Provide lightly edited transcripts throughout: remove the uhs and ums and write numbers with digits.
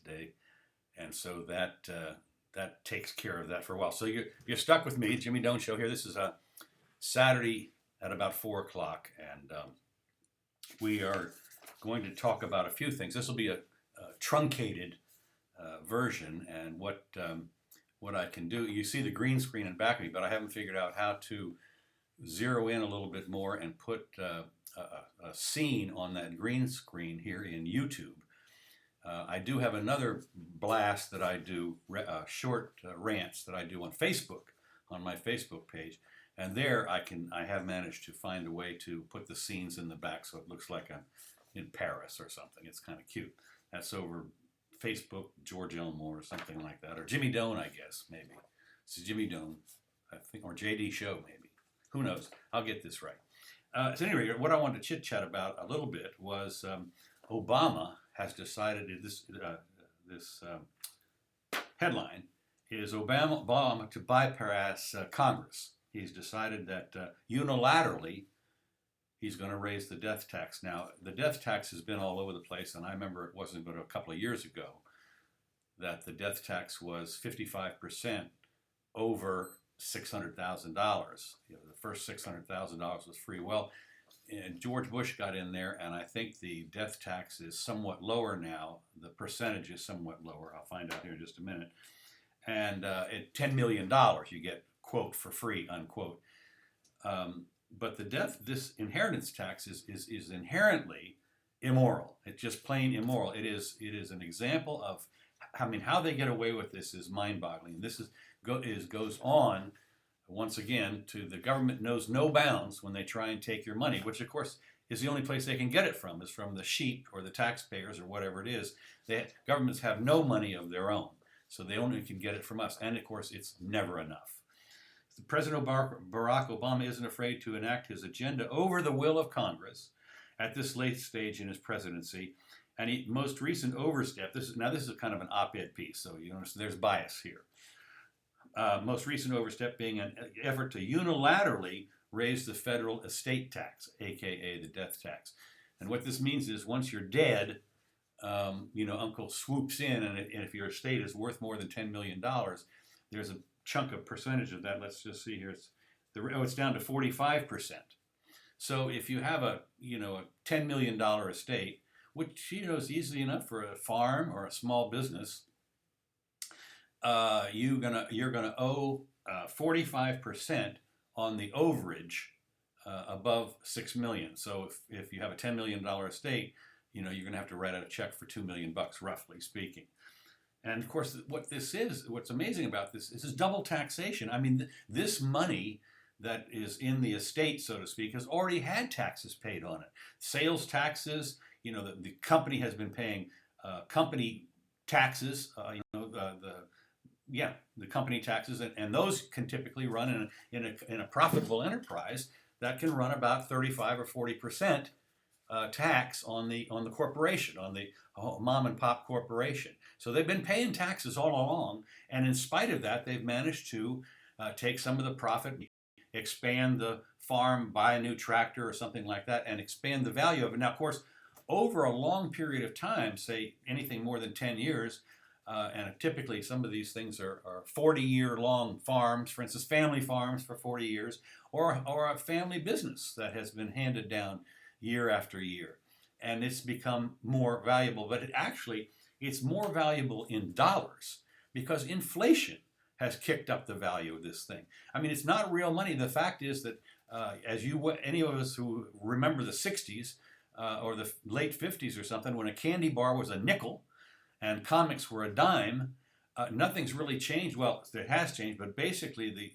today, and so that takes care of that for a while. So you're stuck with me, Jimmy Doane Show here. This is a Saturday at about 4 o'clock, and we are going to talk about a few things. This will be a truncated version, and what I can do. You see the green screen in back of me, but I haven't figured out how to zero in a little bit more and put a scene on that green screen here in YouTube. I do have another blast that I do, short rants that I do on Facebook, on my Facebook page, and there I have managed to find a way to put the scenes in the back so it looks like I'm in Paris or something. It's kind of cute. That's over Facebook, George Elmore or something like that, or Jimmy Doane, I guess, maybe. It's Jimmy Doane, I think, or JD Show, maybe. Who knows? I'll get this right. So anyway, what I wanted to chit-chat about a little bit was Obama has decided this headline is Obama to bypass Congress. He's decided that unilaterally he's going to raise the death tax. Now, the death tax has been all over the place, and I remember it wasn't but a couple of years ago that the death tax was 55% over $600,000. The first $600,000 was free. Well, and George Bush got in there, and I think the death tax is somewhat lower now. The percentage is somewhat lower. I'll find out here in just a minute. And at $10 million, you get, quote, for free, unquote. But this inheritance tax is inherently immoral. It's just plain immoral. It is an example of, how they get away with this is mind-boggling. This goes on, once again, to the government knows no bounds when they try and take your money, which of course is the only place they can get it from, is from the sheep or the taxpayers or whatever it is. Governments have no money of their own, so they only can get it from us. And of course, it's never enough. President Barack Obama isn't afraid to enact his agenda over the will of Congress at this late stage in his presidency. And most recent overstep, this is kind of an op-ed piece, so you notice there's bias here. Most recent overstep being an effort to unilaterally raise the federal estate tax, aka the death tax. And what this means is once you're dead, Uncle swoops in, and if your estate is worth more than $10 million, there's a chunk of percentage of that. Let's just see here. It's down to 45%. So if you have a $10 million estate, which is easy enough for a farm or a small business, you're gonna owe 45% on the overage above $6 million. So if you have a $10 million estate, you're gonna have to write out a check for $2 million, roughly speaking. And of course, what's amazing about this is double taxation. I mean, this money that is in the estate, so to speak, has already had taxes paid on it. Sales taxes, the company has been paying company taxes, the company taxes, and those can typically run in a profitable enterprise that can run about 35 or 40% tax on the corporation, on the mom and pop corporation. So they've been paying taxes all along, and in spite of that, they've managed to take some of the profit, expand the farm, buy a new tractor or something like that, and expand the value of it. Now, of course, over a long period of time, say anything more than 10 years, and typically some of these things are 40-year-long farms, for instance, family farms for 40 years, or a family business that has been handed down year after year. And it's become more valuable, but it's more valuable in dollars because inflation has kicked up the value of this thing. I mean, it's not real money. The fact is that any of us who remember the 60s or the late 50s or something, when a candy bar was a nickel and comics were a dime, nothing's really changed. Well, it has changed, but basically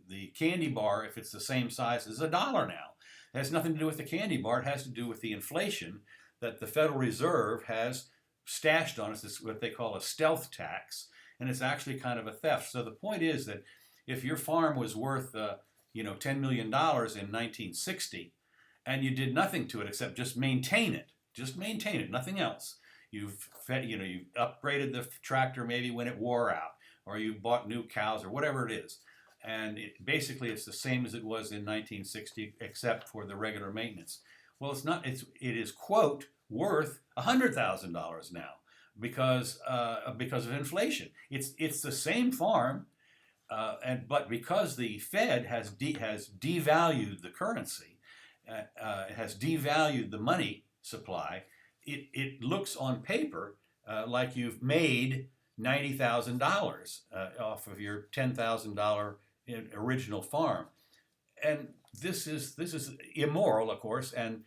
the candy bar, if it's the same size, is $1 now. It has nothing to do with the candy bar. It has to do with the inflation that the Federal Reserve has stashed on us. This is what they call a stealth tax, and it's actually kind of a theft. So the point is that if your farm was worth $10 million in 1960, and you did nothing to it except just maintain it, nothing else. You've upgraded the tractor maybe when it wore out, or you bought new cows or whatever it is. And basically it's the same as it was in 1960 except for the regular maintenance. Well, it's not. It is, quote, worth $100,000 now. because of inflation. It's the same farm, but because the Fed has devalued the currency, has devalued the money supply, it looks on paper like you've made $90,000 off of your $10,000 original farm, and this is immoral, of course. And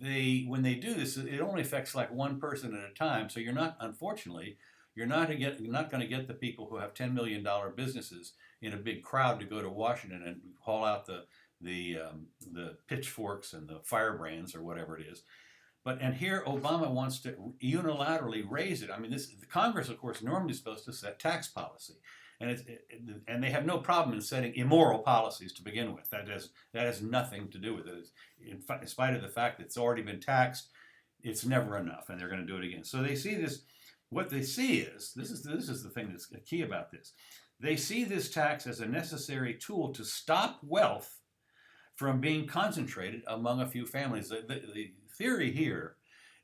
when they do this, it only affects like one person at a time. So unfortunately, you're not going to get the people who have $10 million businesses in a big crowd to go to Washington and haul out the pitchforks and the firebrands or whatever it is. And here Obama wants to unilaterally raise it. I mean, the Congress, of course, normally is supposed to set tax policy, and they have no problem in setting immoral policies to begin with. That has nothing to do with it. In spite of the fact that it's already been taxed, it's never enough, and they're going to do it again. So they see this. What they see is this is the thing that's key about this. They see this tax as a necessary tool to stop wealth from being concentrated among a few families. The theory here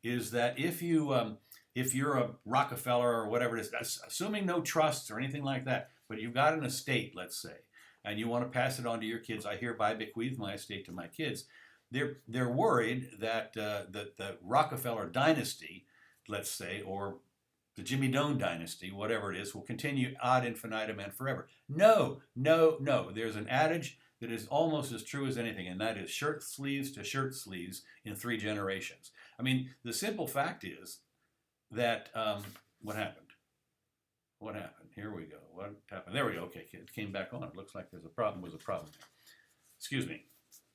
is that if you're a Rockefeller or whatever it is, assuming no trusts or anything like that, but you've got an estate, let's say, and you want to pass it on to your kids, I hereby bequeath my estate to my kids. They're worried that the Rockefeller dynasty, let's say, or the Jimmy Doane dynasty, whatever it is, will continue ad infinitum and forever. No. There's an adage that is almost as true as anything, and that is shirt sleeves to shirt sleeves in 3 generations. I mean, the simple fact is that what happened? What happened? Here we go. What happened? There we go. Okay, it came back on. It looks like there's a problem. Was a problem. Excuse me.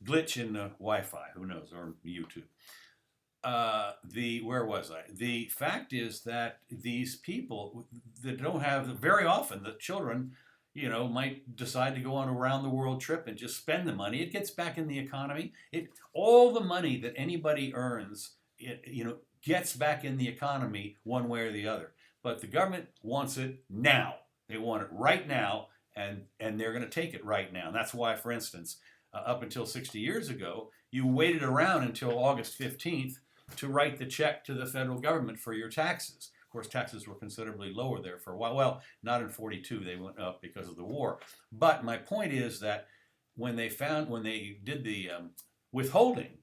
Glitch in the Wi-Fi. Who knows? Or YouTube. Where was I? The fact is that these people that don't have, very often the children, might decide to go on a round the world trip and just spend the money. It gets back in the economy. All the money that anybody earns, gets back in the economy one way or the other. But the government wants it now. They want it right now, and they're going to take it right now. And that's why, for instance, up until 60 years ago, you waited around until August 15th to write the check to the federal government for your taxes. Of course, taxes were considerably lower there for a while. Well, not in 42, they went up because of the war. But my point is that when they did the withholding,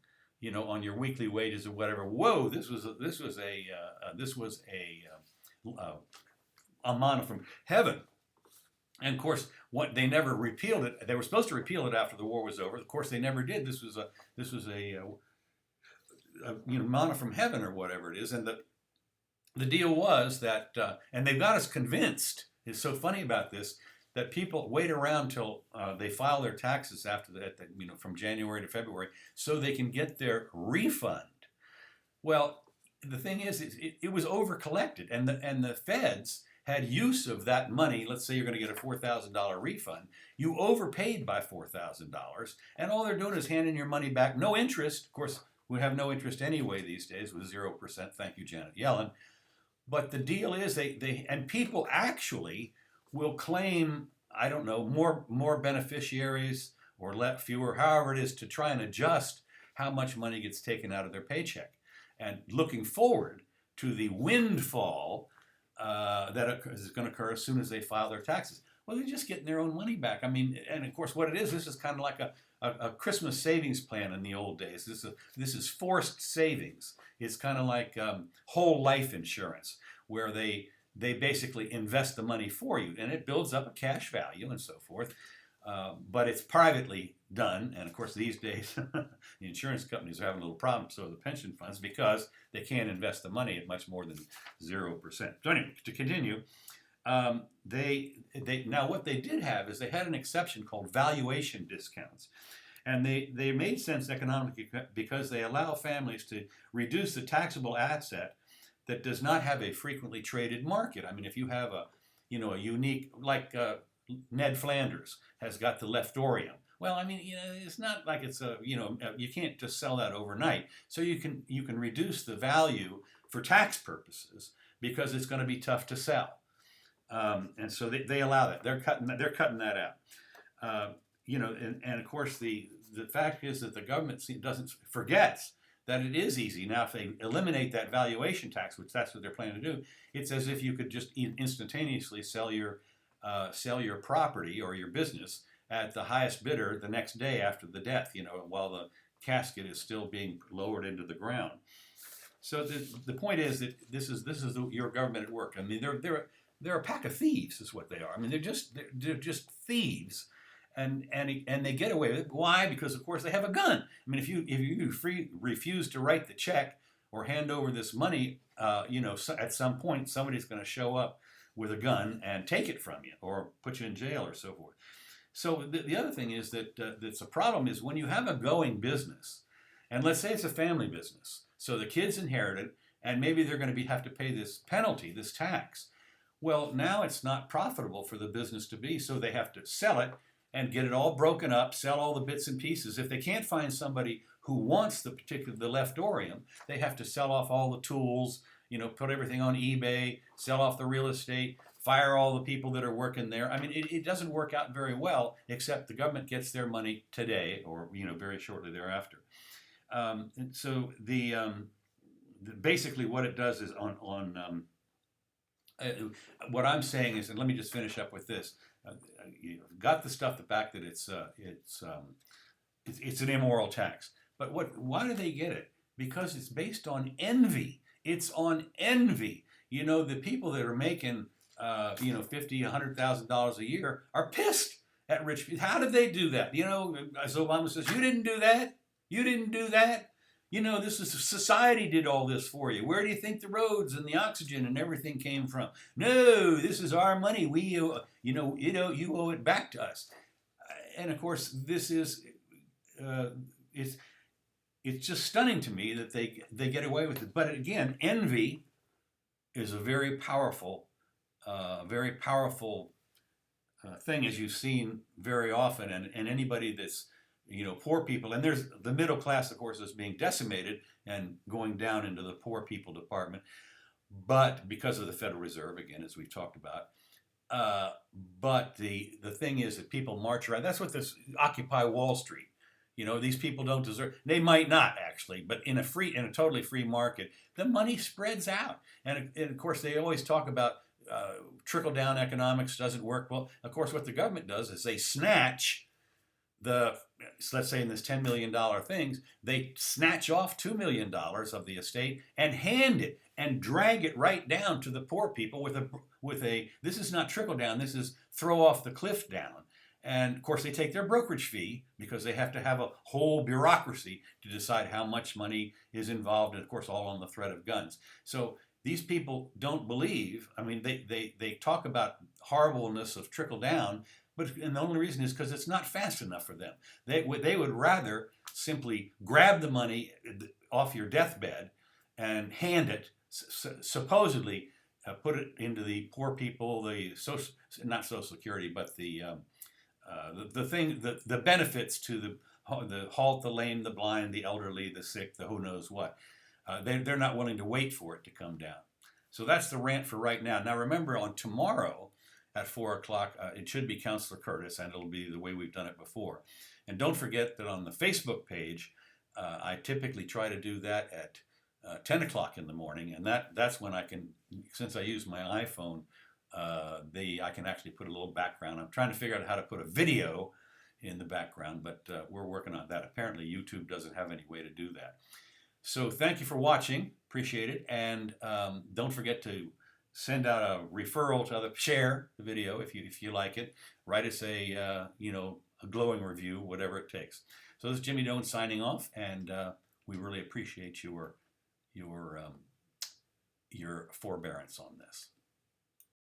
on your weekly wages or whatever, whoa, this was a manna from heaven. And of course, they never repealed it. They were supposed to repeal it after the war was over. Of course, they never did. This was a manna from heaven or whatever it is. And the deal was that, and they've got us convinced. It's so funny about this that people wait around till they file their taxes after that, from January to February, so they can get their refund. Well, the thing is, it was over collected, and the feds had use of that money. Let's say you're going to get a $4,000 refund. You overpaid by $4,000, and all they're doing is handing your money back, no interest. Of course, we have no interest anyway these days with 0%. Thank you, Janet Yellen. But the deal is and people actually will claim, I don't know, more beneficiaries or fewer, however it is, to try and adjust how much money gets taken out of their paycheck. And looking forward to the windfall that is going to occur as soon as they file their taxes. Well, they're just getting their own money back. I mean, and of course, what it is, this is kind of like a Christmas savings plan in the old days. This is forced savings. It's kind of like whole life insurance, where they basically invest the money for you, and it builds up a cash value and so forth. But it's privately done, and of course these days the insurance companies are having a little problem, so the pension funds, because they can't invest the money at much more than 0%. So anyway, to continue, now what they did have is they had an exception called valuation discounts. And they made sense economically because they allow families to reduce the taxable asset that does not have a frequently traded market. I mean, if you have a unique, like Ned Flanders has got the leftorium. Well, I mean, it's not like it's you can't just sell that overnight. So you can reduce the value for tax purposes because it's going to be tough to sell. And so they allow that. They're cutting that out. And of course the fact is that the government forgets that it is easy. Now, if they eliminate that valuation tax, which that's what they're planning to do, it's as if you could just instantaneously sell your property or your business at the highest bidder the next day after the death, while the casket is still being lowered into the ground. So the point is that this is your government at work. I mean, they're a pack of thieves, is what they are. I mean, they're just thieves, and they get away with it. Why? Because of course they have a gun. I mean, if you refuse to write the check or hand over this money, at some point somebody's going to show up with a gun and take it from you or put you in jail or so forth. So the other thing is that's a problem is when you have a going business, and let's say it's a family business, so the kids inherit it, and maybe they're going to have to pay this penalty, this tax. Well, now it's not profitable for the business to be, so they have to sell it and get it all broken up, sell all the bits and pieces. If they can't find somebody who wants the leftorium, they have to sell off all the tools, put everything on eBay, sell off the real estate, fire all the people that are working there. I mean, it doesn't work out very well, except the government gets their money today or, very shortly thereafter. And so basically what it does is what I'm saying is, and let me just finish up with this. You've got the fact that it's an immoral tax. But why do they get it? Because it's based on envy. It's on envy. The people that are making $50,000, $100,000 a year are pissed at rich people. How did they do that? As Obama says, you didn't do that. You didn't do that. This is society did all this for you. Where do you think the roads and the oxygen and everything came from? No, this is our money. We, you owe it back to us. And of course, this is, it's just stunning to me that they get away with it. But again, envy is a very powerful thing, as you've seen very often, and anybody that's poor people, and there's the middle class, of course, is being decimated and going down into the poor people department, but because of the Federal Reserve, again, as we've talked about. But the thing is that people march around. That's what this Occupy Wall Street. These people don't deserve. They might not actually, but in a totally free market, the money spreads out, and of course they always talk about trickle down economics doesn't work. Well, of course, what the government does is they snatch let's say in this $10 million things, they snatch off $2 million of the estate and hand it and drag it right down to the poor people with a this is not trickle down, this is throw off the cliff down. And of course they take their brokerage fee because they have to have a whole bureaucracy to decide how much money is involved, and of course all on the threat of guns. So these people don't believe, I mean, they talk about horribleness of trickle down, and the only reason is because it's not fast enough for them. They would rather simply grab the money off your deathbed and hand it, supposedly put it into the poor people, not Social Security, but the benefits to the halt, the lame, the blind, the elderly, the sick, the who knows what. They're not willing to wait for it to come down. So that's the rant for right now. Now remember, on tomorrow at 4 o'clock, it should be Counselor Curtis, and it'll be the way we've done it before. And don't forget that on the Facebook page, I typically try to do that at 10 o'clock in the morning, and that's when I can, since I use my iPhone, I can actually put a little background. I'm trying to figure out how to put a video in the background, but we're working on that. Apparently YouTube doesn't have any way to do that. So thank you for watching, appreciate it, and don't forget to send out a referral to share the video if you like it. Write us a glowing review, whatever it takes. So this is Jimmy Doane signing off, and we really appreciate your forbearance on this.